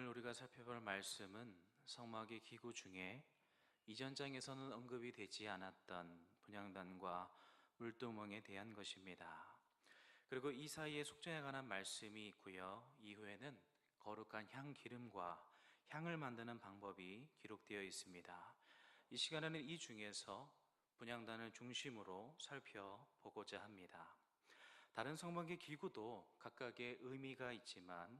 우리가 살펴볼 말씀은 성막의 기구 중에 이전 장에서는 언급이 되지 않았던 분향단과 물두멍에 대한 것입니다. 그리고 이 사이에 속전에 관한 말씀이 있고요. 이후에는 거룩한 향 기름과 향을 만드는 방법이 기록되어 있습니다. 이 시간에는 이 중에서 분향단을 중심으로 살펴보고자 합니다. 다른 성막의 기구도 각각의 의미가 있지만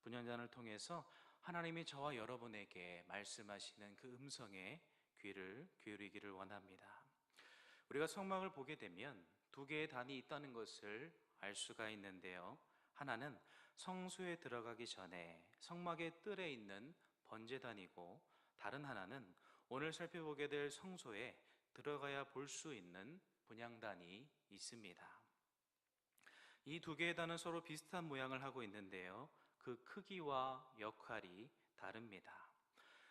분향단을 통해서 하나님이 저와 여러분에게 말씀하시는 그 음성에 귀를 기울이기를 원합니다. 우리가 성막을 보게 되면 두 개의 단이 있다는 것을 알 수가 있는데요. 하나는 성소에 들어가기 전에 성막의 뜰에 있는 번제단이고, 다른 하나는 오늘 살펴보게 될 성소에 들어가야 볼 수 있는 분향단이 있습니다. 이 두 개의 단은 서로 비슷한 모양을 하고 있는데요. 그 크기와 역할이 다릅니다.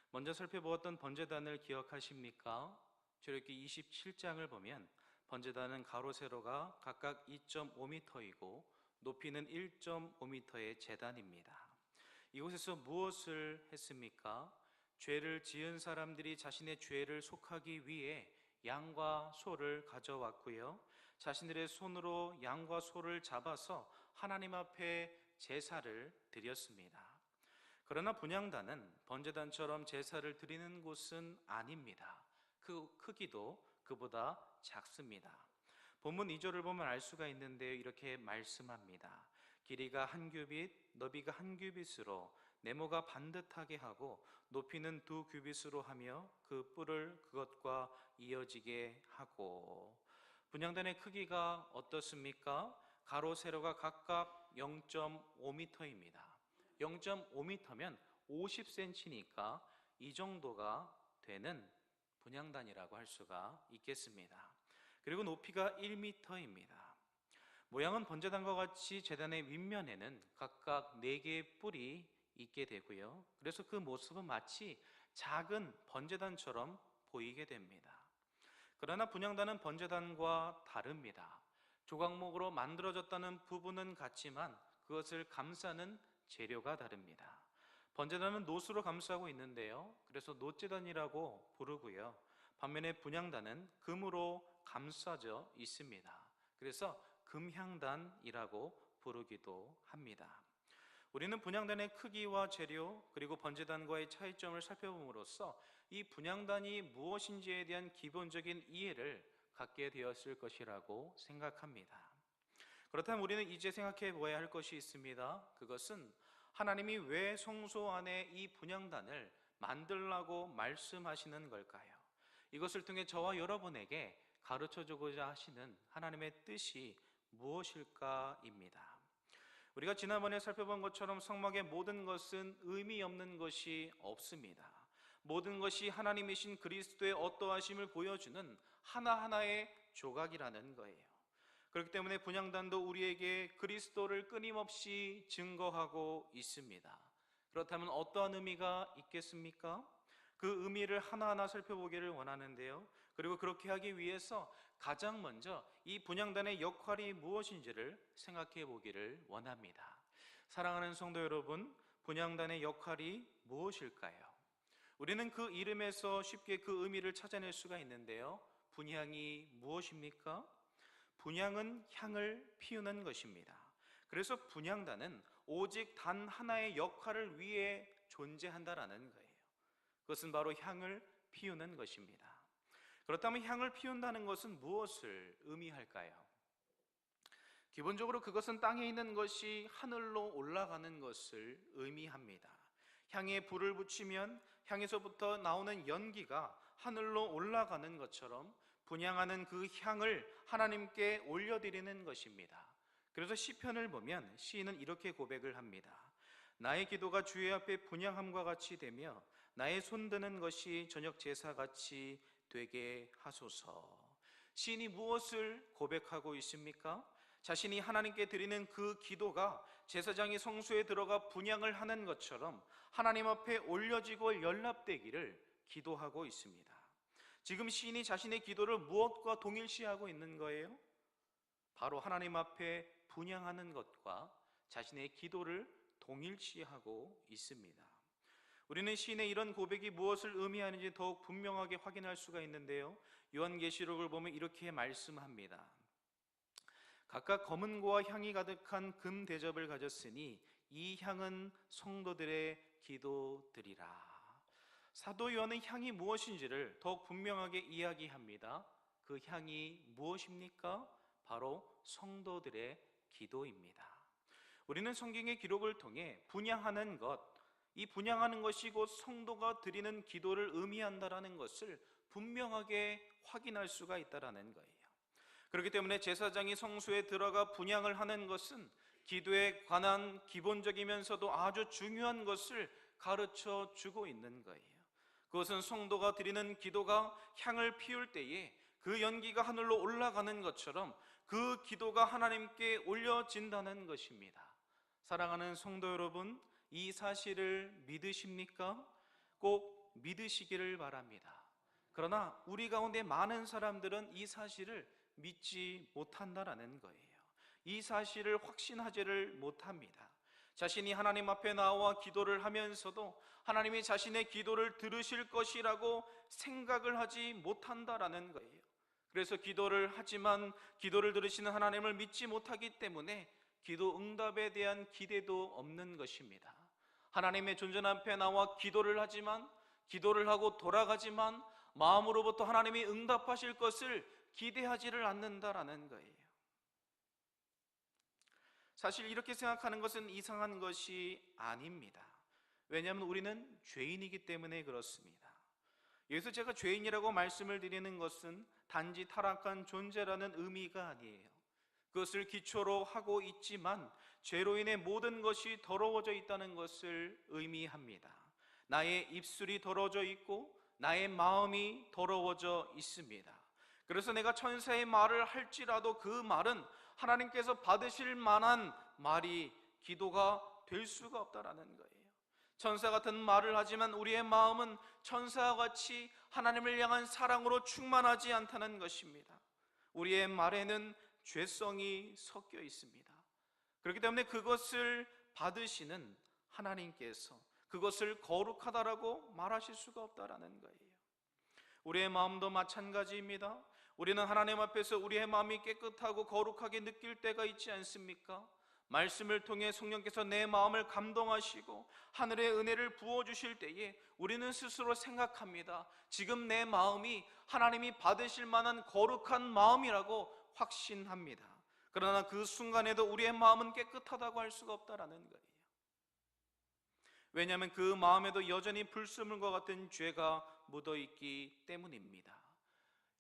먼저 살펴보았던 번제단을 기억하십니까? 출애굽기 27장을 보면 번제단은 가로 세로가 각각 2.5m이고 높이는 1.5m의 제단입니다. 이곳에서 무엇을 했습니까? 죄를 지은 사람들이 자신의 죄를 속하기 위해 양과 소를 가져왔고요, 자신들의 손으로 양과 소를 잡아서 하나님 앞에 제사를 드렸습니다. 그러나 분향단은 번제단처럼 제사를 드리는 곳은 아닙니다. 그 크기도 그보다 작습니다. 본문 2절을 보면 알 수가 있는데요, 이렇게 말씀합니다. 길이가 한 규빗, 너비가 한 규빗으로 네모가 반듯하게 하고 높이는 2규빗으로 하며 그 뿔을 그것과 이어지게 하고. 분향단의 크기가 어떻습니까? 가로 세로가 각각 0.5m입니다. 0.5m면 50cm니까 이 정도가 되는 분향단이라고 할 수가 있겠습니다. 그리고 높이가 1m입니다. 모양은 번제단과 같이 제단의 윗면에는 각각 4개의 뿔이 있게 되고요, 그래서 그 모습은 마치 작은 번제단처럼 보이게 됩니다. 그러나 분향단은 번제단과 다릅니다. 조각목으로 만들어졌다는 부분은 같지만 그것을 감싸는 재료가 다릅니다. 번제단은 노수로 감싸고 있는데요, 그래서 노제단이라고 부르고요, 반면에 분향단은 금으로 감싸져 있습니다. 그래서 금향단이라고 부르기도 합니다. 우리는 분향단의 크기와 재료 그리고 번제단과의 차이점을 살펴봄으로써 이 분향단이 무엇인지에 대한 기본적인 이해를 갖게 되었을 것이라고 생각합니다. 그렇다면 우리는 이제 생각해 보아야 할 것이 있습니다. 그것은 하나님이 왜 성소 안에 이 분향단을 만들라고 말씀하시는 걸까요? 이것을 통해 저와 여러분에게 가르쳐 주고자 하시는 하나님의 뜻이 무엇일까입니다. 우리가 지난번에 살펴본 것처럼 성막의 모든 것은 의미 없는 것이 없습니다. 모든 것이 하나님이신 그리스도의 어떠하심을 보여주는 하나하나의 조각이라는 거예요. 그렇기 때문에 분향단도 우리에게 그리스도를 끊임없이 증거하고 있습니다. 그렇다면 어떠한 의미가 있겠습니까? 그 의미를 하나하나 살펴보기를 원하는데요, 그리고 그렇게 하기 위해서 가장 먼저 이 분향단의 역할이 무엇인지를 생각해 보기를 원합니다. 사랑하는 성도 여러분, 분향단의 역할이 무엇일까요? 우리는 그 이름에서 쉽게 그 의미를 찾아낼 수가 있는데요, 분향이 무엇입니까? 분향은 향을 피우는 것입니다. 그래서 분향단은 오직 단 하나의 역할을 위해 존재한다라는 거예요. 그것은 바로 향을 피우는 것입니다. 그렇다면 향을 피운다는 것은 무엇을 의미할까요? 기본적으로 그것은 땅에 있는 것이 하늘로 올라가는 것을 의미합니다. 향에 불을 붙이면 향에서부터 나오는 연기가 하늘로 올라가는 것처럼 분향하는 그 향을 하나님께 올려드리는 것입니다. 그래서 시편을 보면 시인은 이렇게 고백을 합니다. 나의 기도가 주의 앞에 분향함과 같이 되며 나의 손드는 것이 저녁 제사같이 되게 하소서. 시인이 무엇을 고백하고 있습니까? 자신이 하나님께 드리는 그 기도가 제사장이 성소에 들어가 분향을 하는 것처럼 하나님 앞에 올려지고 연락되기를 기도하고 있습니다. 지금 시인이 자신의 기도를 무엇과 동일시하고 있는 거예요? 바로 하나님 앞에 분향하는 것과 자신의 기도를 동일시하고 있습니다. 우리는 시인의 이런 고백이 무엇을 의미하는지 더욱 분명하게 확인할 수가 있는데요, 요한계시록을 보면 이렇게 말씀합니다. 각각 검은고와 향이 가득한 금 대접을 가졌으니 이 향은 성도들의 기도들이라. 사도 요한은 향이 무엇인지를 더욱 분명하게 이야기합니다. 그 향이 무엇입니까? 바로 성도들의 기도입니다. 우리는 성경의 기록을 통해 분향하는 것, 이 분향하는 것이 곧 성도가 드리는 기도를 의미한다라는 것을 분명하게 확인할 수가 있다라는 거예요. 그렇기 때문에 제사장이 성소에 들어가 분향을 하는 것은 기도에 관한 기본적이면서도 아주 중요한 것을 가르쳐 주고 있는 거예요. 그것은 성도가 드리는 기도가 향을 피울 때에 그 연기가 하늘로 올라가는 것처럼 그 기도가 하나님께 올려진다는 것입니다. 사랑하는 성도 여러분, 이 사실을 믿으십니까? 꼭 믿으시기를 바랍니다. 그러나 우리 가운데 많은 사람들은 이 사실을 믿지 못한다라는 거예요. 이 사실을 확신하지를 못합니다. 자신이 하나님 앞에 나와 기도를 하면서도 하나님이 자신의 기도를 들으실 것이라고 생각을 하지 못한다라는 거예요. 그래서 기도를 하지만 기도를 들으시는 하나님을 믿지 못하기 때문에 기도 응답에 대한 기대도 없는 것입니다. 하나님의 존재 앞에 나와 기도를 하지만, 기도를 하고 돌아가지만 마음으로부터 하나님이 응답하실 것을 기대하지를 않는다라는 거예요. 사실 이렇게 생각하는 것은 이상한 것이 아닙니다. 왜냐하면 우리는 죄인이기 때문에 그렇습니다. 여기서 제가 죄인이라고 말씀을 드리는 것은 단지 타락한 존재라는 의미가 아니에요. 그것을 기초로 하고 있지만 죄로 인해 모든 것이 더러워져 있다는 것을 의미합니다. 나의 입술이 더러워져 있고 나의 마음이 더러워져 있습니다. 그래서 내가 천사의 말을 할지라도 그 말은 하나님께서 받으실 만한 말이, 기도가 될 수가 없다라는 거예요. 천사 같은 말을 하지만 우리의 마음은 천사와 같이 하나님을 향한 사랑으로 충만하지 않다는 것입니다. 우리의 말에는 죄성이 섞여 있습니다. 그렇기 때문에 그것을 받으시는 하나님께서 그것을 거룩하다라고 말하실 수가 없다라는 거예요. 우리의 마음도 마찬가지입니다. 우리는 하나님 앞에서 우리의 마음이 깨끗하고 거룩하게 느낄 때가 있지 않습니까? 말씀을 통해 성령께서 내 마음을 감동하시고 하늘의 은혜를 부어주실 때에 우리는 스스로 생각합니다. 지금 내 마음이 하나님이 받으실 만한 거룩한 마음이라고 확신합니다. 그러나 그 순간에도 우리의 마음은 깨끗하다고 할 수가 없다라는 거예요. 왜냐하면 그 마음에도 여전히 불순물과 같은 죄가 묻어있기 때문입니다.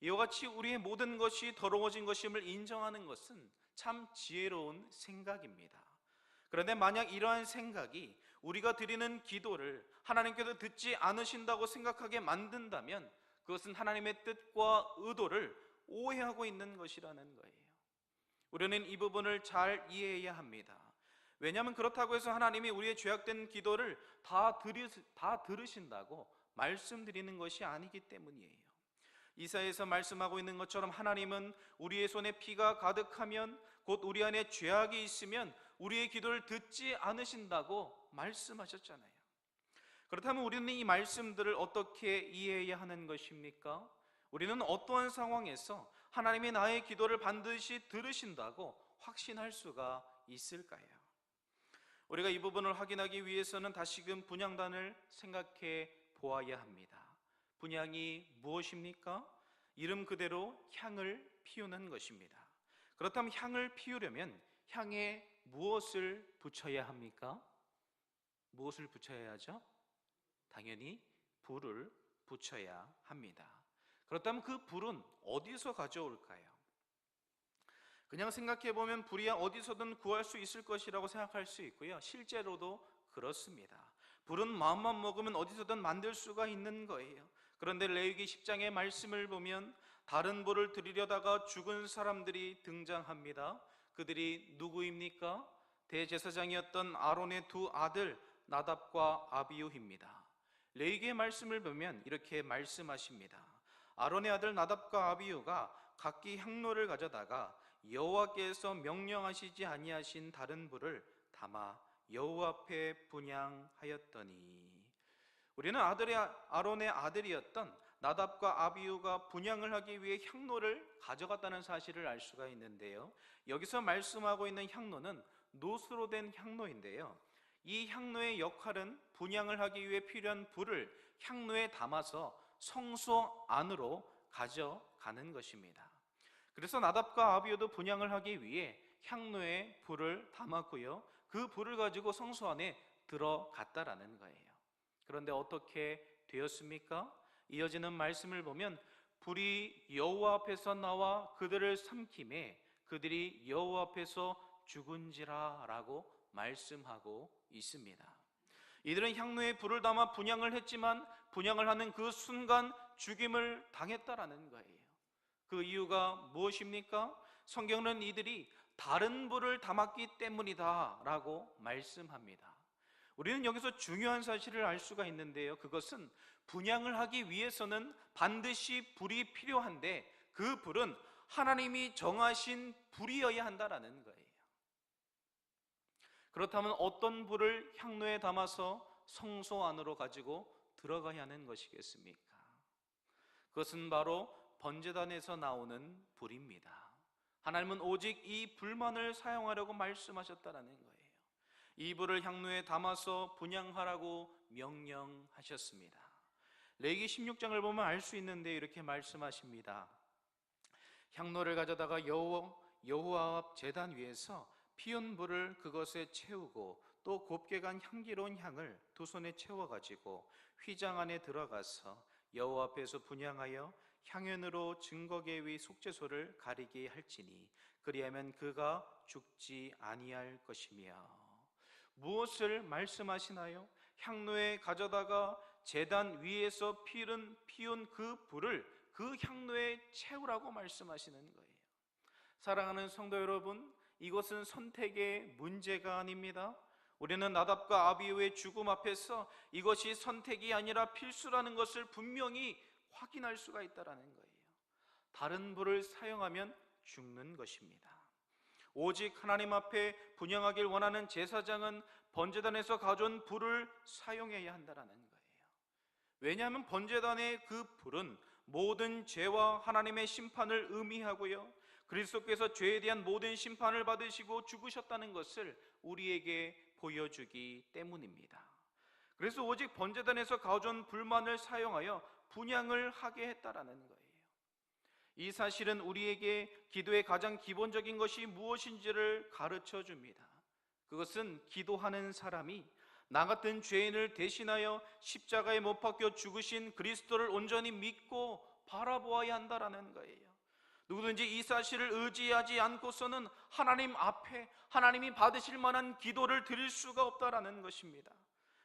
이와 같이 우리의 모든 것이 더러워진 것임을 인정하는 것은 참 지혜로운 생각입니다. 그런데 만약 이러한 생각이 우리가 드리는 기도를 하나님께서 듣지 않으신다고 생각하게 만든다면 그것은 하나님의 뜻과 의도를 오해하고 있는 것이라는 거예요. 우리는 이 부분을 잘 이해해야 합니다. 왜냐하면 그렇다고 해서 하나님이 우리의 죄악된 기도를 다 들으신다고 말씀드리는 것이 아니기 때문이에요. 이사야에서 말씀하고 있는 것처럼 하나님은 우리의 손에 피가 가득하면, 곧 우리 안에 죄악이 있으면 우리의 기도를 듣지 않으신다고 말씀하셨잖아요. 그렇다면 우리는 이 말씀들을 어떻게 이해해야 하는 것입니까? 우리는 어떠한 상황에서 하나님이 나의 기도를 반드시 들으신다고 확신할 수가 있을까요? 우리가 이 부분을 확인하기 위해서는 다시금 분향단을 생각해 보아야 합니다. 분향이 무엇입니까? 이름 그대로 향을 피우는 것입니다. 그렇다면 향을 피우려면 향에 무엇을 붙여야 합니까? 무엇을 붙여야 하죠? 당연히 불을 붙여야 합니다. 그렇다면 그 불은 어디서 가져올까요? 그냥 생각해보면 불이야 어디서든 구할 수 있을 것이라고 생각할 수 있고요, 실제로도 그렇습니다. 불은 마음만 먹으면 어디서든 만들 수가 있는 거예요. 그런데 레위기 10장의 말씀을 보면 다른 불을 드리려다가 죽은 사람들이 등장합니다. 그들이 누구입니까? 대제사장이었던 아론의 두 아들 나답과 아비후입니다. 레위기의 말씀을 보면 이렇게 말씀하십니다. 아론의 아들 나답과 아비후가 각기 향로를 가져다가 여호와께서 명령하시지 아니하신 다른 불을 담아 여호와 앞에 분향하였더니, 우리는 아론의 아들이었던 나답과 아비후가 분향을 하기 위해 향로를 가져갔다는 사실을 알 수가 있는데요, 여기서 말씀하고 있는 향로는 노수로 된 향로인데요, 이 향로의 역할은 분향을 하기 위해 필요한 불을 향로에 담아서 성소 안으로 가져가는 것입니다. 그래서 나답과 아비후도 분향을 하기 위해 향로에 불을 담았고요, 그 불을 가지고 성소 안에 들어갔다라는 거예요. 그런데 어떻게 되었습니까? 이어지는 말씀을 보면 불이 여호와 앞에서 나와 그들을 삼킴에 그들이 여호와 앞에서 죽은지라 라고 말씀하고 있습니다. 이들은 향로에 불을 담아 분향을 했지만 분향을 하는 그 순간 죽임을 당했다라는 거예요. 그 이유가 무엇입니까? 성경은 이들이 다른 불을 담았기 때문이다 라고 말씀합니다. 우리는 여기서 중요한 사실을 알 수가 있는데요, 그것은 분향을 하기 위해서는 반드시 불이 필요한데 그 불은 하나님이 정하신 불이어야 한다라는 거예요. 그렇다면 어떤 불을 향로에 담아서 성소 안으로 가지고 들어가야 하는 것이겠습니까? 그것은 바로 번제단에서 나오는 불입니다. 하나님은 오직 이 불만을 사용하려고 말씀하셨다라는 거예요. 이 불을 향로에 담아서 분향하라고 명령하셨습니다. 레위기 16장을 보면 알 수 있는데 이렇게 말씀하십니다. 향로를 가져다가 여호와 앞 제단 위에서 피운 불을 그것에 채우고 또 곱게 간 향기로운 향을 두 손에 채워가지고 휘장 안에 들어가서 여호와 앞에서 분향하여 향연으로 증거계 위 속죄소를 가리게 할지니 그리하면 그가 죽지 아니할 것이며. 무엇을 말씀하시나요? 향로에 가져다가 제단 위에서 피운 그 불을 그 향로에 채우라고 말씀하시는 거예요. 사랑하는 성도 여러분, 이것은 선택의 문제가 아닙니다. 우리는 나답과 아비후의 죽음 앞에서 이것이 선택이 아니라 필수라는 것을 분명히 확인할 수가 있다는 거예요. 다른 불을 사용하면 죽는 것입니다. 오직 하나님 앞에 분향하길 원하는 제사장은 번제단에서 가져온 불을 사용해야 한다는 거예요. 왜냐하면 번제단의 그 불은 모든 죄와 하나님의 심판을 의미하고요, 그리스도께서 죄에 대한 모든 심판을 받으시고 죽으셨다는 것을 우리에게 보여주기 때문입니다. 그래서 오직 번제단에서 가져온 불만을 사용하여 분향을 하게 했다라는 거예요. 이 사실은 우리에게 기도의 가장 기본적인 것이 무엇인지를 가르쳐 줍니다. 그것은 기도하는 사람이 나 같은 죄인을 대신하여 십자가에 못 박혀 죽으신 그리스도를 온전히 믿고 바라보아야 한다라는 거예요. 누구든지 이 사실을 의지하지 않고서는 하나님 앞에 하나님이 받으실 만한 기도를 드릴 수가 없다라는 것입니다.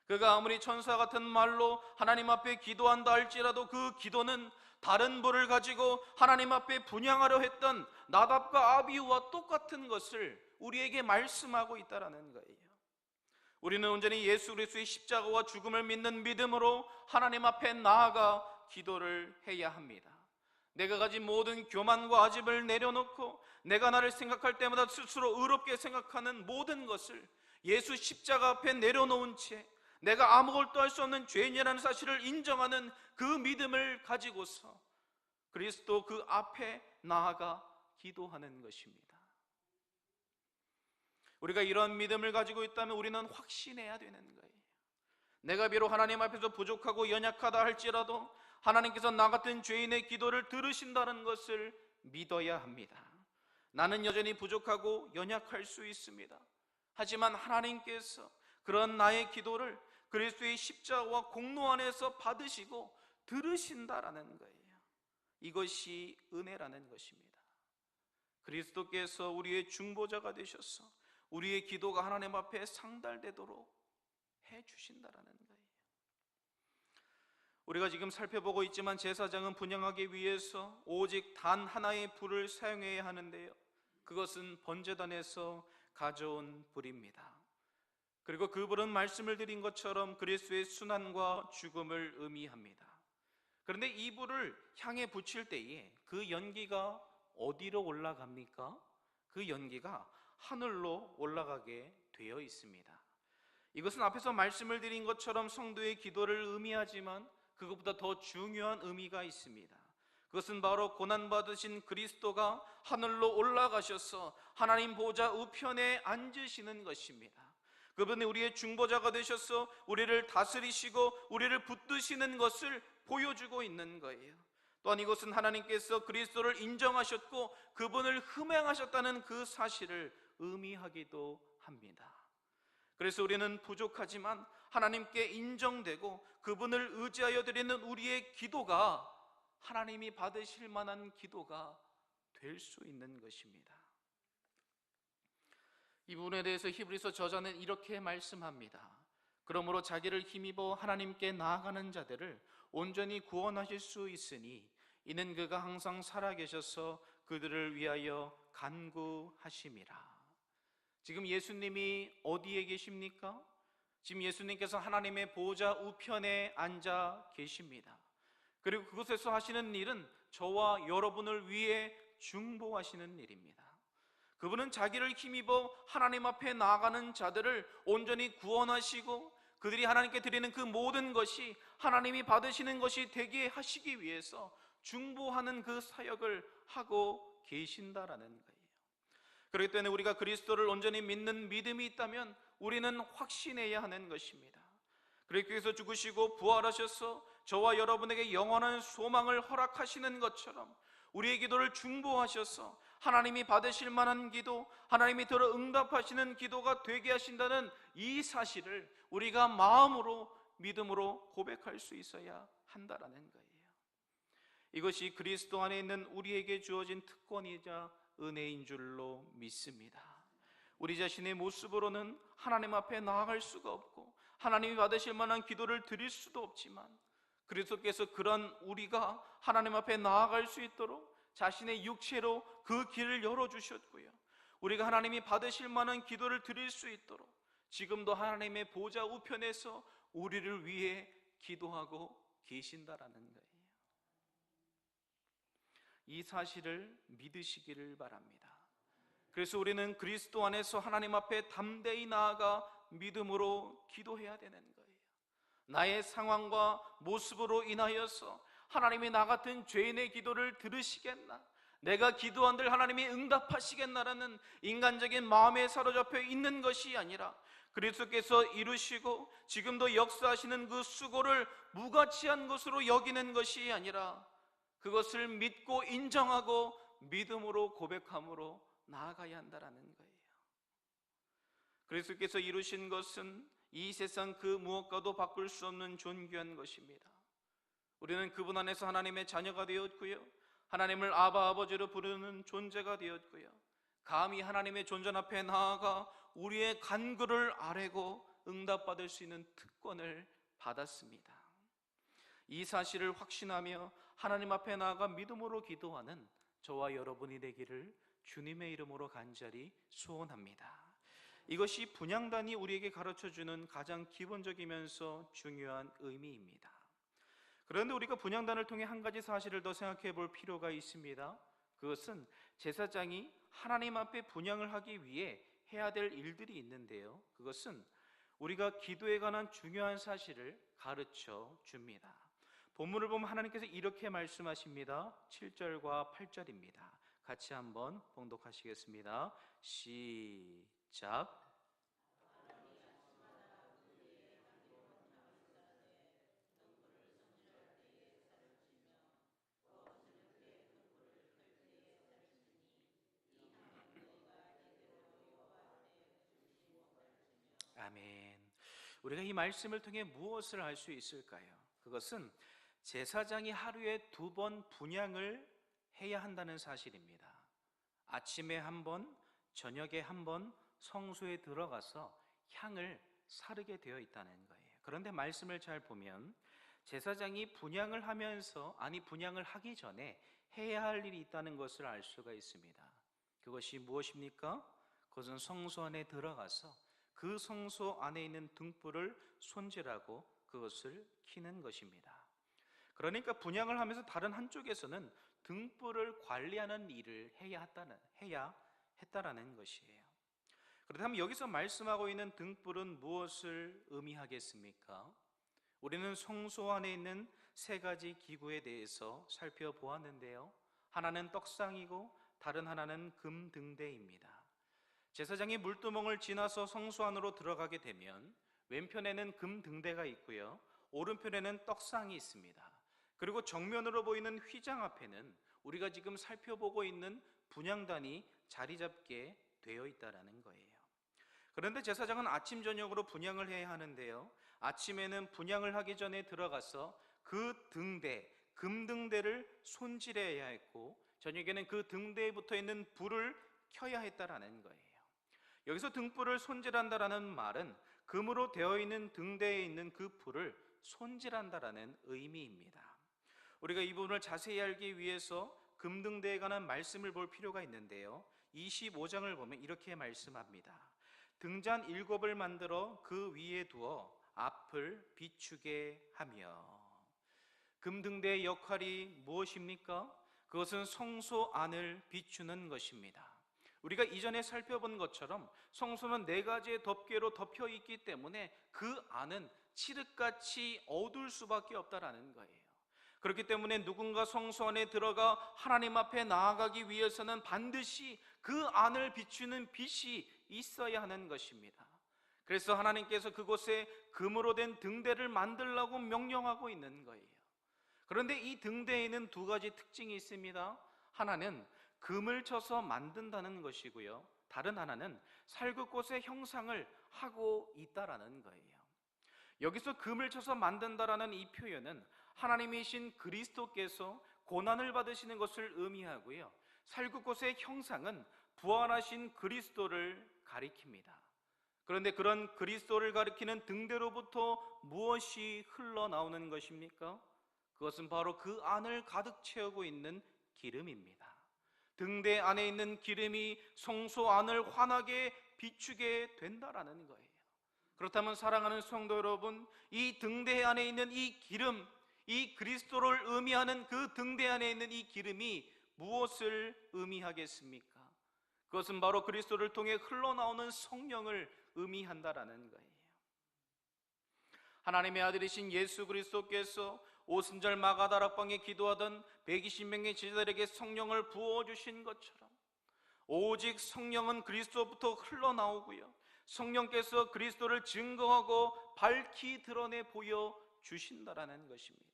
그가 아무리 천사 같은 말로 하나님 앞에 기도한다 할지라도 그 기도는 다른 불을 가지고 하나님 앞에 분향하려 했던 나답과 아비후와 똑같은 것을 우리에게 말씀하고 있다라는 거예요. 우리는 온전히 예수 그리스도의 십자가와 죽음을 믿는 믿음으로 하나님 앞에 나아가 기도를 해야 합니다. 내가 가진 모든 교만과 아집을 내려놓고 내가 나를 생각할 때마다 스스로 의롭게 생각하는 모든 것을 예수 십자가 앞에 내려놓은 채 내가 아무것도 할 수 없는 죄인이라는 사실을 인정하는 그 믿음을 가지고서 그리스도 그 앞에 나아가 기도하는 것입니다. 우리가 이런 믿음을 가지고 있다면 우리는 확신해야 되는 거예요. 내가 비록 하나님 앞에서 부족하고 연약하다 할지라도 하나님께서 나 같은 죄인의 기도를 들으신다는 것을 믿어야 합니다. 나는 여전히 부족하고 연약할 수 있습니다. 하지만 하나님께서 그런 나의 기도를 그리스도의 십자가와 공로 안에서 받으시고 들으신다라는 거예요. 이것이 은혜라는 것입니다. 그리스도께서 우리의 중보자가 되셔서 우리의 기도가 하나님 앞에 상달되도록 해주신다라는 거예요. 우리가 지금 살펴보고 있지만 제사장은 분향하기 위해서 오직 단 하나의 불을 사용해야 하는데요, 그것은 번제단에서 가져온 불입니다. 그리고 그 불은 말씀을 드린 것처럼 그리스도의 순환과 죽음을 의미합니다. 그런데 이 불을 향에 붙일 때에 그 연기가 어디로 올라갑니까? 그 연기가 하늘로 올라가게 되어 있습니다. 이것은 앞에서 말씀을 드린 것처럼 성도의 기도를 의미하지만 그것보다 더 중요한 의미가 있습니다. 그것은 바로 고난받으신 그리스도가 하늘로 올라가셔서 하나님 보좌 우편에 앉으시는 것입니다. 그분이 우리의 중보자가 되셔서 우리를 다스리시고 우리를 붙드시는 것을 보여주고 있는 거예요. 또한 이것은 하나님께서 그리스도를 인정하셨고 그분을 흠행하셨다는 그 사실을 의미하기도 합니다. 그래서 우리는 부족하지만 하나님께 인정되고 그분을 의지하여 드리는 우리의 기도가 하나님이 받으실 만한 기도가 될 수 있는 것입니다. 이 부분에 대해서 히브리서 저자는 이렇게 말씀합니다. 그러므로 자기를 힘입어 하나님께 나아가는 자들을 온전히 구원하실 수 있으니 이는 그가 항상 살아계셔서 그들을 위하여 간구하심이라. 지금 예수님이 어디에 계십니까? 지금 예수님께서 하나님의 보좌 우편에 앉아 계십니다. 그리고 그곳에서 하시는 일은 저와 여러분을 위해 중보하시는 일입니다. 그분은 자기를 힘입어 하나님 앞에 나아가는 자들을 온전히 구원하시고 그들이 하나님께 드리는 그 모든 것이 하나님이 받으시는 것이 되게 하시기 위해서 중보하는 그 사역을 하고 계신다라는 거예요. 그렇기 때문에 우리가 그리스도를 온전히 믿는 믿음이 있다면 우리는 확신해야 하는 것입니다. 그렇기 위해서 죽으시고 부활하셔서 저와 여러분에게 영원한 소망을 허락하시는 것처럼 우리의 기도를 중보하셔서 하나님이 받으실 만한 기도, 하나님이 들어 응답하시는 기도가 되게 하신다는 이 사실을 우리가 마음으로 믿음으로 고백할 수 있어야 한다라는 거예요. 이것이 그리스도 안에 있는 우리에게 주어진 특권이자 은혜인 줄로 믿습니다. 우리 자신의 모습으로는 하나님 앞에 나아갈 수가 없고 하나님이 받으실 만한 기도를 드릴 수도 없지만 그리스도께서 그런 우리가 하나님 앞에 나아갈 수 있도록 자신의 육체로 그 길을 열어주셨고요, 우리가 하나님이 받으실 만한 기도를 드릴 수 있도록 지금도 하나님의 보좌 우편에서 우리를 위해 기도하고 계신다라는 거예요. 이 사실을 믿으시기를 바랍니다. 그래서 우리는 그리스도 안에서 하나님 앞에 담대히 나아가 믿음으로 기도해야 되는 거예요. 나의 상황과 모습으로 인하여서 하나님이 나 같은 죄인의 기도를 들으시겠나? 내가 기도한들 하나님이 응답하시겠나라는 인간적인 마음에 사로잡혀 있는 것이 아니라 그리스도께서 이루시고 지금도 역사하시는 그 수고를 무가치한 것으로 여기는 것이 아니라 그것을 믿고 인정하고 믿음으로 고백함으로 나아가야 한다라는 거예요. 그리스도께서 이루신 것은 이 세상 그 무엇과도 바꿀 수 없는 존귀한 것입니다. 우리는 그분 안에서 하나님의 자녀가 되었고요, 하나님을 아바 아버지로 부르는 존재가 되었고요, 감히 하나님의 존전 앞에 나아가 우리의 간구를 아뢰고 응답받을 수 있는 특권을 받았습니다. 이 사실을 확신하며 하나님 앞에 나아가 믿음으로 기도하는 저와 여러분이 되기를 주님의 이름으로 간절히 소원합니다. 이것이 분향단이 우리에게 가르쳐주는 가장 기본적이면서 중요한 의미입니다. 그런데 우리가 분향단을 통해 한 가지 사실을 더 생각해 볼 필요가 있습니다. 그것은 제사장이 하나님 앞에 분향을 하기 위해 해야 될 일들이 있는데요, 그것은 우리가 기도에 관한 중요한 사실을 가르쳐 줍니다. 본문을 보면 하나님께서 이렇게 말씀하십니다. 7절과 8절입니다. 같이 한번 봉독하시겠습니다. 시작. 아멘. 우리가 이 말씀을 통해 무엇을 알 수 있을까요? 그것은 제사장이 하루에 2번 분향을 해야 한다는 사실입니다. 아침에 1번, 저녁에 1번 성소에 들어가서 향을 사르게 되어 있다는 거예요. 그런데 말씀을 잘 보면 제사장이 분향을 하면서, 분향을 하기 전에 해야 할 일이 있다는 것을 알 수가 있습니다. 그것이 무엇입니까? 그것은 성소 안에 들어가서 그 성소 안에 있는 등불을 손질하고 그것을 켜는 것입니다. 그러니까 분향을 하면서 다른 한쪽에서는 등불을 관리하는 일을 해야 했다라는 것이에요. 그렇다면 여기서 말씀하고 있는 등불은 무엇을 의미하겠습니까? 우리는 성소 안에 있는 세 가지 기구에 대해서 살펴보았는데요. 하나는 떡상이고 다른 하나는 금등대입니다. 제사장이 물두멍을 지나서 성소 안으로 들어가게 되면 왼편에는 금등대가 있고요, 오른편에는 떡상이 있습니다. 그리고 정면으로 보이는 휘장 앞에는 우리가 지금 살펴보고 있는 분향단이 자리 잡게 되어 있다는 거예요. 그런데 제사장은 아침 저녁으로 분향을 해야 하는데요, 아침에는 분향을 하기 전에 들어가서 그 등대, 금등대를 손질해야 했고, 저녁에는 그 등대에 붙어 있는 불을 켜야 했다라는 거예요. 여기서 등불을 손질한다라는 말은 금으로 되어 있는 등대에 있는 그 불을 손질한다라는 의미입니다. 우리가 이 부분을 자세히 알기 위해서 금등대에 관한 말씀을 볼 필요가 있는데요, 25장을 보면 이렇게 말씀합니다. 등잔 7을 만들어 그 위에 두어 앞을 비추게 하며. 금등대의 역할이 무엇입니까? 그것은 성소 안을 비추는 것입니다. 우리가 이전에 살펴본 것처럼 성소는 4가지의 덮개로 덮여 있기 때문에 그 안은 칠흑같이 어두울 수밖에 없다라는 거예요. 그렇기 때문에 누군가 성소 안에 들어가 하나님 앞에 나아가기 위해서는 반드시 그 안을 비추는 빛이 있어야 하는 것입니다. 그래서 하나님께서 그곳에 금으로 된 등대를 만들라고 명령하고 있는 거예요. 그런데 이 등대에는 2가지 특징이 있습니다. 하나는 금을 쳐서 만든다는 것이고요, 다른 하나는 살구꽃의 형상을 하고 있다라는 거예요. 여기서 금을 쳐서 만든다라는 이 표현은 하나님이신 그리스도께서 고난을 받으시는 것을 의미하고요, 살구꽃의 형상은 부활하신 그리스도를 가리킵니다. 그런데 그런 그리스도를 가리키는 등대로부터 무엇이 흘러나오는 것입니까? 그것은 바로 그 안을 가득 채우고 있는 기름입니다. 등대 안에 있는 기름이 성소 안을 환하게 비추게 된다라는 거예요. 그렇다면 사랑하는 성도 여러분, 이 등대 안에 있는 이 기름, 이 그리스도를 의미하는 그 등대 안에 있는 이 기름이 무엇을 의미하겠습니까? 그것은 바로 그리스도를 통해 흘러나오는 성령을 의미한다라는 거예요. 하나님의 아들이신 예수 그리스도께서 오순절 마가다락방에 기도하던 120명의 제자들에게 성령을 부어주신 것처럼 오직 성령은 그리스도부터 흘러나오고요, 성령께서 그리스도를 증거하고 밝히 드러내 보여주신다라는 것입니다.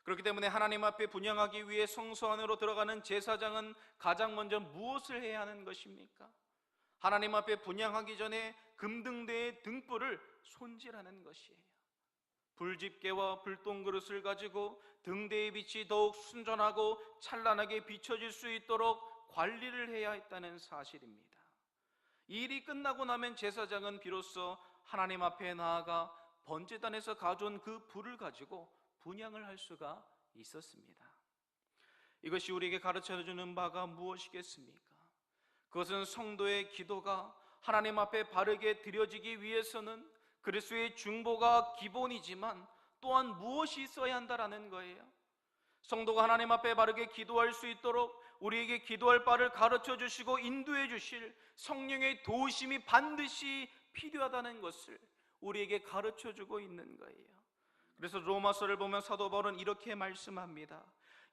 그렇기 때문에 하나님 앞에 분향하기 위해 성소 안으로 들어가는 제사장은 가장 먼저 무엇을 해야 하는 것입니까? 하나님 앞에 분향하기 전에 금등대의 등불을 손질하는 것이에요. 불집게와 불똥그릇을 가지고 등대의 빛이 더욱 순전하고 찬란하게 비춰질 수 있도록 관리를 해야 했다는 사실입니다. 이 일이 끝나고 나면 제사장은 비로소 하나님 앞에 나아가 번제단에서 가져온 그 불을 가지고 분향을 할 수가 있었습니다. 이것이 우리에게 가르쳐주는 바가 무엇이겠습니까? 그것은 성도의 기도가 하나님 앞에 바르게 드려지기 위해서는 그리스도의 중보가 기본이지만 또한 무엇이 있어야 한다라는 거예요. 성도가 하나님 앞에 바르게 기도할 수 있도록 우리에게 기도할 바를 가르쳐 주시고 인도해 주실 성령의 도우심이 반드시 필요하다는 것을 우리에게 가르쳐 주고 있는 거예요. 그래서 로마서를 보면 사도 바울은 이렇게 말씀합니다.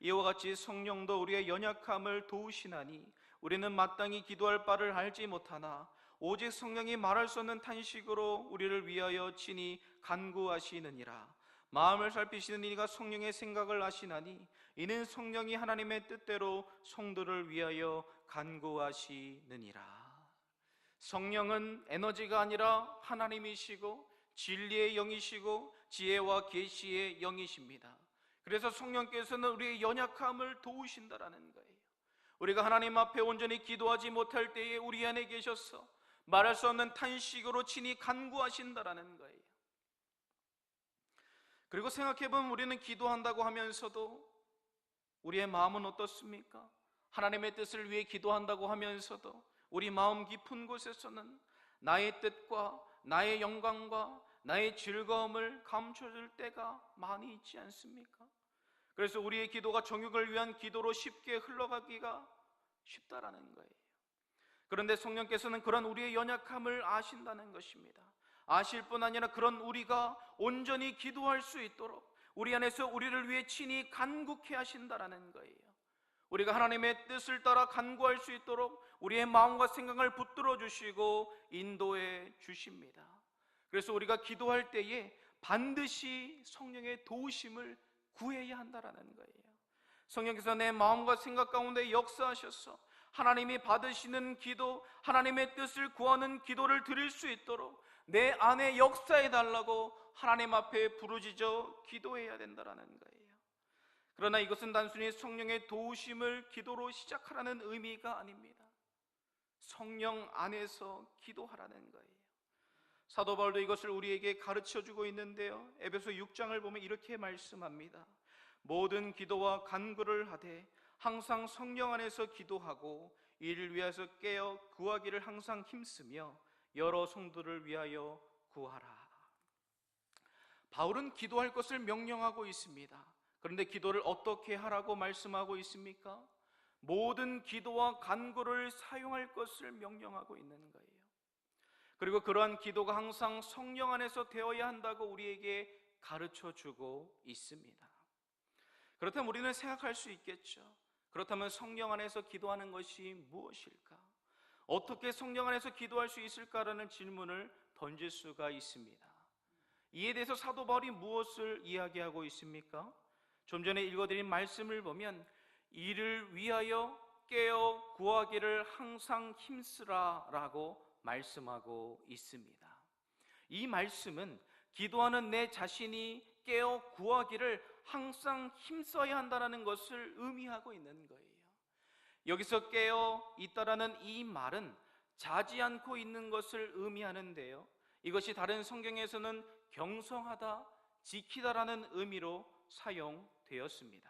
이와 같이 성령도 우리의 연약함을 도우시나니 우리는 마땅히 기도할 바를 알지 못하나 오직 성령이 말할 수 없는 탄식으로 우리를 위하여 친히 간구하시느니라. 마음을 살피시는 이가 성령의 생각을 아시나니 이는 성령이 하나님의 뜻대로 성도를 위하여 간구하시느니라. 성령은 에너지가 아니라 하나님이시고 진리의 영이시고 지혜와 계시의 영이십니다. 그래서 성령께서는 우리의 연약함을 도우신다라는 거예요. 우리가 하나님 앞에 온전히 기도하지 못할 때에 우리 안에 계셔서 말할 수 없는 탄식으로 친히 간구하신다라는 거예요. 그리고 생각해보면 우리는 기도한다고 하면서도 우리의 마음은 어떻습니까? 하나님의 뜻을 위해 기도한다고 하면서도 우리 마음 깊은 곳에서는 나의 뜻과 나의 영광과 나의 즐거움을 감춰줄 때가 많이 있지 않습니까? 그래서 우리의 기도가 정욕을 위한 기도로 쉽게 흘러가기가 쉽다라는 거예요. 그런데 성령께서는 그런 우리의 연약함을 아신다는 것입니다. 아실 뿐 아니라 그런 우리가 온전히 기도할 수 있도록 우리 안에서 우리를 위해 친히 간구케 하신다라는 거예요. 우리가 하나님의 뜻을 따라 간구할 수 있도록 우리의 마음과 생각을 붙들어 주시고 인도해 주십니다. 그래서 우리가 기도할 때에 반드시 성령의 도우심을 구해야 한다라는 거예요. 성령께서 내 마음과 생각 가운데 역사하셔서 하나님이 받으시는 기도, 하나님의 뜻을 구하는 기도를 드릴 수 있도록 내 안에 역사해 달라고 하나님 앞에 부르짖어 기도해야 된다라는 거예요. 그러나 이것은 단순히 성령의 도우심을 기도로 시작하라는 의미가 아닙니다. 성령 안에서 기도하라는 거예요. 사도 바울도 이것을 우리에게 가르쳐주고 있는데요, 에베소 6장을 보면 이렇게 말씀합니다. 모든 기도와 간구를 하되 항상 성령 안에서 기도하고 이를 위해서 깨어 구하기를 항상 힘쓰며 여러 성도를 위하여 구하라. 바울은 기도할 것을 명령하고 있습니다. 그런데 기도를 어떻게 하라고 말씀하고 있습니까? 모든 기도와 간구를 사용할 것을 명령하고 있는 거예요. 그리고 그러한 기도가 항상 성령 안에서 되어야 한다고 우리에게 가르쳐주고 있습니다. 그렇다면 우리는 생각할 수 있겠죠. 그렇다면 성령 안에서 기도하는 것이 무엇일까? 어떻게 성령 안에서 기도할 수 있을까라는 질문을 던질 수가 있습니다. 이에 대해서 사도 바울이 무엇을 이야기하고 있습니까? 좀 전에 읽어드린 말씀을 보면 이를 위하여 깨어 구하기를 항상 힘쓰라 라고 말씀하고 있습니다. 이 말씀은 기도하는 내 자신이 깨어 구하기를 항상 힘써야 한다는 것을 의미하고 있는 거예요. 여기서 깨어 있다라는 이 말은 자지 않고 있는 것을 의미하는데요, 이것이 다른 성경에서는 경성하다, 지키다라는 의미로 사용되었습니다.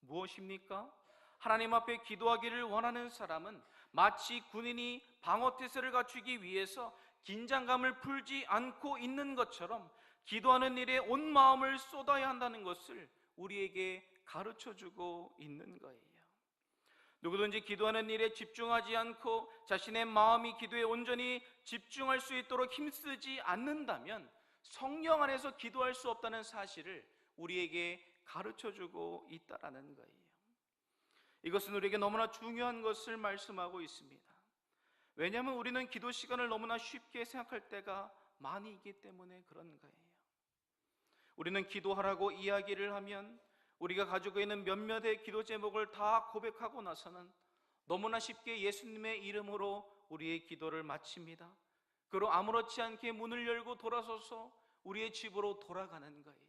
무엇입니까? 하나님 앞에 기도하기를 원하는 사람은 마치 군인이 방어태세를 갖추기 위해서 긴장감을 풀지 않고 있는 것처럼 기도하는 일에 온 마음을 쏟아야 한다는 것을 우리에게 가르쳐주고 있는 거예요. 누구든지 기도하는 일에 집중하지 않고 자신의 마음이 기도에 온전히 집중할 수 있도록 힘쓰지 않는다면 성령 안에서 기도할 수 없다는 사실을 우리에게 가르쳐주고 있다라는 거예요. 이것은 우리에게 너무나 중요한 것을 말씀하고 있습니다. 왜냐하면 우리는 기도 시간을 너무나 쉽게 생각할 때가 많이 있기 때문에 그런 거예요. 우리는 기도하라고 이야기를 하면 우리가 가지고 있는 몇몇의 기도 제목을 다 고백하고 나서는 너무나 쉽게 예수님의 이름으로 우리의 기도를 마칩니다. 그리고 아무렇지 않게 문을 열고 돌아서서 우리의 집으로 돌아가는 거예요.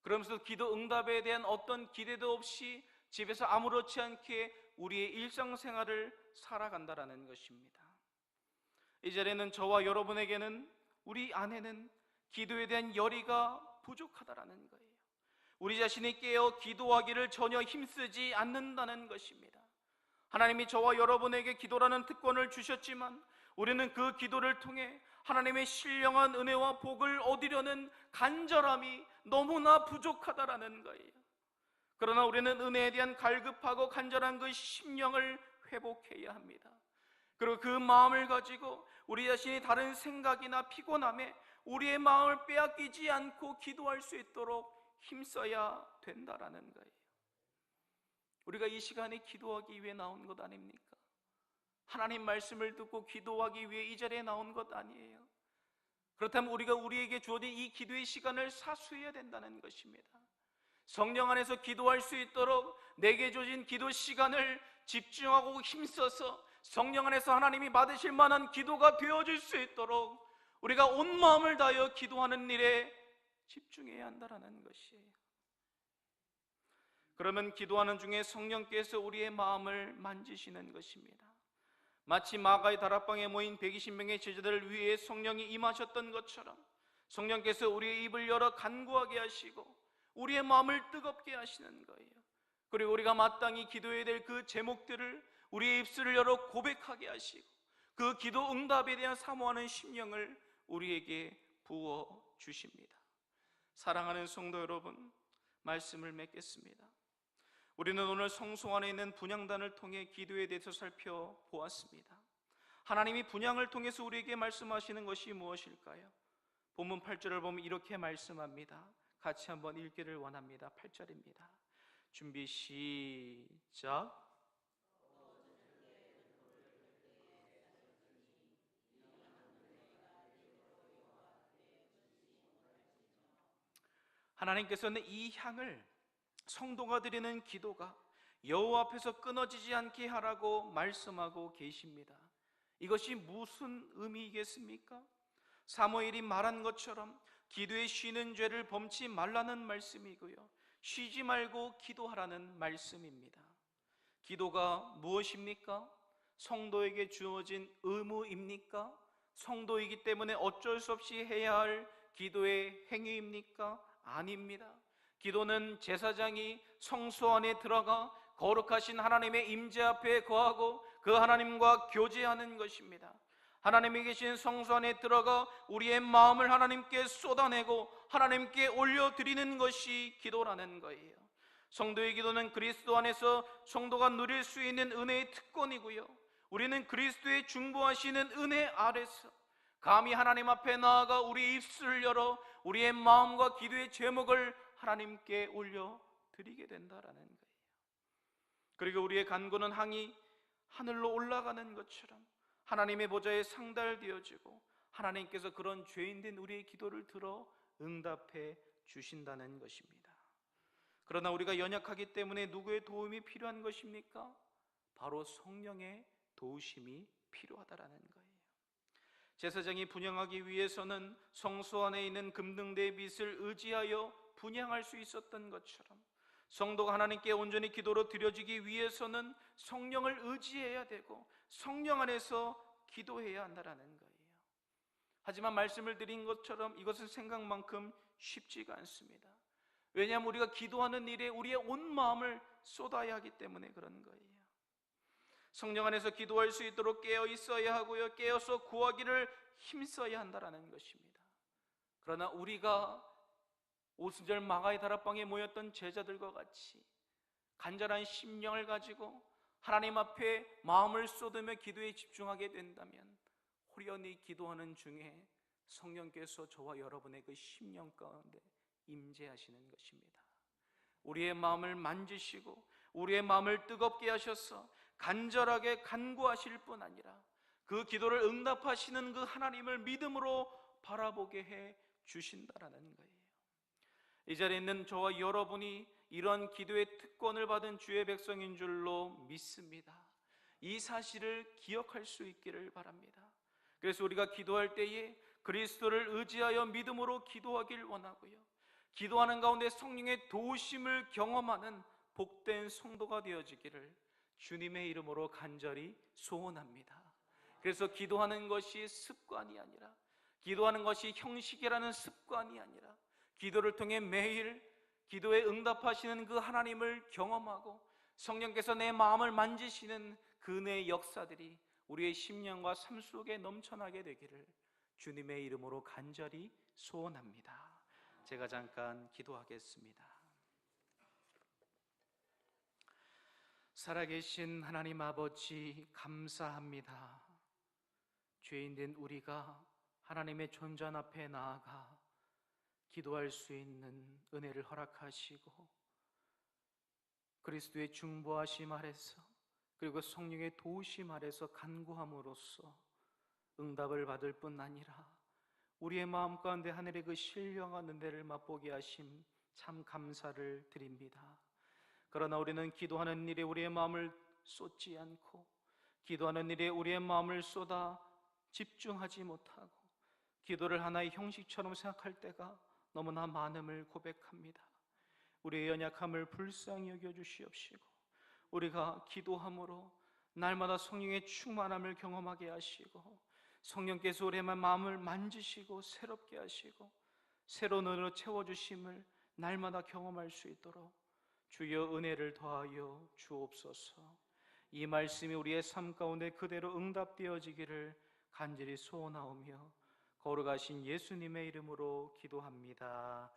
그러면서 기도 응답에 대한 어떤 기대도 없이 집에서 아무렇지 않게 우리의 일상생활을 살아간다라는 것입니다. 이 자리에는 저와 여러분에게는 우리 안에는 기도에 대한 열의가 부족하다라는 거예요. 우리 자신이 깨어 기도하기를 전혀 힘쓰지 않는다는 것입니다. 하나님이 저와 여러분에게 기도라는 특권을 주셨지만 우리는 그 기도를 통해 하나님의 신령한 은혜와 복을 얻으려는 간절함이 너무나 부족하다라는 거예요. 그러나 우리는 은혜에 대한 갈급하고 간절한 그 심령을 회복해야 합니다. 그리고 그 마음을 가지고 우리 자신이 다른 생각이나 피곤함에 우리의 마음을 빼앗기지 않고 기도할 수 있도록 힘써야 된다라는 거예요. 우리가 이 시간에 기도하기 위해 나온 것 아닙니까? 하나님 말씀을 듣고 기도하기 위해 이 자리에 나온 것 아니에요? 그렇다면 우리가 우리에게 주어진 이 기도의 시간을 사수해야 된다는 것입니다. 성령 안에서 기도할 수 있도록 내게 주어진 기도 시간을 집중하고 힘써서 성령 안에서 하나님이 받으실 만한 기도가 되어질 수 있도록 우리가 온 마음을 다하여 기도하는 일에 집중해야 한다는 것이에요. 그러면 기도하는 중에 성령께서 우리의 마음을 만지시는 것입니다. 마치 마가의 다락방에 모인 120명의 제자들을 위해 성령이 임하셨던 것처럼 성령께서 우리의 입을 열어 간구하게 하시고 우리의 마음을 뜨겁게 하시는 거예요. 그리고 우리가 마땅히 기도해야 될 그 제목들을 우리의 입술을 열어 고백하게 하시고 그 기도 응답에 대한 사모하는 심령을 우리에게 부어 주십니다. 사랑하는 성도 여러분, 말씀을 맺겠습니다. 우리는 오늘 성소 안에 있는 분향단을 통해 기도에 대해서 살펴보았습니다. 하나님이 분향을 통해서 우리에게 말씀하시는 것이 무엇일까요? 본문 8절을 보면 이렇게 말씀합니다. 같이 한번 읽기를 원합니다. 8절입니다. 준비 시작. 하나님께서는 이 향을 성도가 드리는 기도가 여호와 앞에서 끊어지지 않게 하라고 말씀하고 계십니다. 이것이 무슨 의미이겠습니까? 사무엘이 말한 것처럼 기도에 쉬는 죄를 범치 말라는 말씀이고요, 쉬지 말고 기도하라는 말씀입니다. 기도가 무엇입니까? 성도에게 주어진 의무입니까? 성도이기 때문에 어쩔 수 없이 해야 할 기도의 행위입니까? 아닙니다. 기도는 제사장이 성소 안에 들어가 거룩하신 하나님의 임재 앞에 거하고 그 하나님과 교제하는 것입니다. 하나님이 계신 성소 안에 들어가 우리의 마음을 하나님께 쏟아내고 하나님께 올려드리는 것이 기도라는 거예요. 성도의 기도는 그리스도 안에서 성도가 누릴 수 있는 은혜의 특권이고요, 우리는 그리스도의 중보하시는 은혜 아래서 감히 하나님 앞에 나아가 우리 입술을 열어 우리의 마음과 기도의 제목을 하나님께 올려드리게 된다라는 거예요. 그리고 우리의 간구는 항이 하늘로 올라가는 것처럼 하나님의 보좌에 상달되어지고 하나님께서 그런 죄인된 우리의 기도를 들어 응답해 주신다는 것입니다. 그러나 우리가 연약하기 때문에 누구의 도움이 필요한 것입니까? 바로 성령의 도우심이 필요하다라는 거예요. 제사장이 분향하기 위해서는 성소 안에 있는 금등대의 빛을 의지하여 분향할 수 있었던 것처럼 성도가 하나님께 온전히 기도로 드려지기 위해서는 성령을 의지해야 되고 성령 안에서 기도해야 한다는 거예요. 하지만 말씀을 드린 것처럼 이것은 생각만큼 쉽지가 않습니다. 왜냐하면 우리가 기도하는 일에 우리의 온 마음을 쏟아야 하기 때문에 그런 거예요. 성령 안에서 기도할 수 있도록 깨어 있어야 하고요, 깨어서 구하기를 힘써야 한다는 것입니다. 그러나 우리가 오순절 마가의 다락방에 모였던 제자들과 같이 간절한 심령을 가지고 하나님 앞에 마음을 쏟으며 기도에 집중하게 된다면 호련히 기도하는 중에 성령께서 저와 여러분의 그 심령 가운데 임재하시는 것입니다. 우리의 마음을 만지시고 우리의 마음을 뜨겁게 하셔서 간절하게 간구하실 뿐 아니라 그 기도를 응답하시는 그 하나님을 믿음으로 바라보게 해 주신다라는 거예요. 이 자리에 있는 저와 여러분이 이런 기도의 특권을 받은 주의 백성인 줄로 믿습니다. 이 사실을 기억할 수 있기를 바랍니다. 그래서 우리가 기도할 때에 그리스도를 의지하여 믿음으로 기도하길 원하고요, 기도하는 가운데 성령의 도우심을 경험하는 복된 성도가 되어지기를 주님의 이름으로 간절히 소원합니다. 그래서 기도하는 것이 습관이 아니라, 기도하는 것이 형식이라는 습관이 아니라, 기도를 통해 매일 기도에 응답하시는 그 하나님을 경험하고 성령께서 내 마음을 만지시는 그 은혜의 역사들이 우리의 심령과 삶 속에 넘쳐나게 되기를 주님의 이름으로 간절히 소원합니다. 제가 잠깐 기도하겠습니다. 살아계신 하나님 아버지, 감사합니다. 죄인된 우리가 하나님의 존전 앞에 나아가 기도할 수 있는 은혜를 허락하시고 그리스도의 중보하심 아래서 그리고 성령의 도우심 아래서 간구함으로써 응답을 받을 뿐 아니라 우리의 마음 가운데 하늘의 그 신령한 은혜를 맛보게 하심 참 감사를 드립니다. 그러나 우리는 기도하는 일에 우리의 마음을 쏟지 않고 기도하는 일에 우리의 마음을 쏟아 집중하지 못하고 기도를 하나의 형식처럼 생각할 때가 너무나 많음을 고백합니다. 우리의 연약함을 불쌍히 여겨주시옵시고 우리가 기도함으로 날마다 성령의 충만함을 경험하게 하시고 성령께서 우리의 마음을 만지시고 새롭게 하시고 새로운 은혜로 채워주심을 날마다 경험할 수 있도록 주여 은혜를 더하여 주옵소서. 이 말씀이 우리의 삶 가운데 그대로 응답되어지기를 간절히 소원하오며 거룩하신 예수님의 이름으로 기도합니다.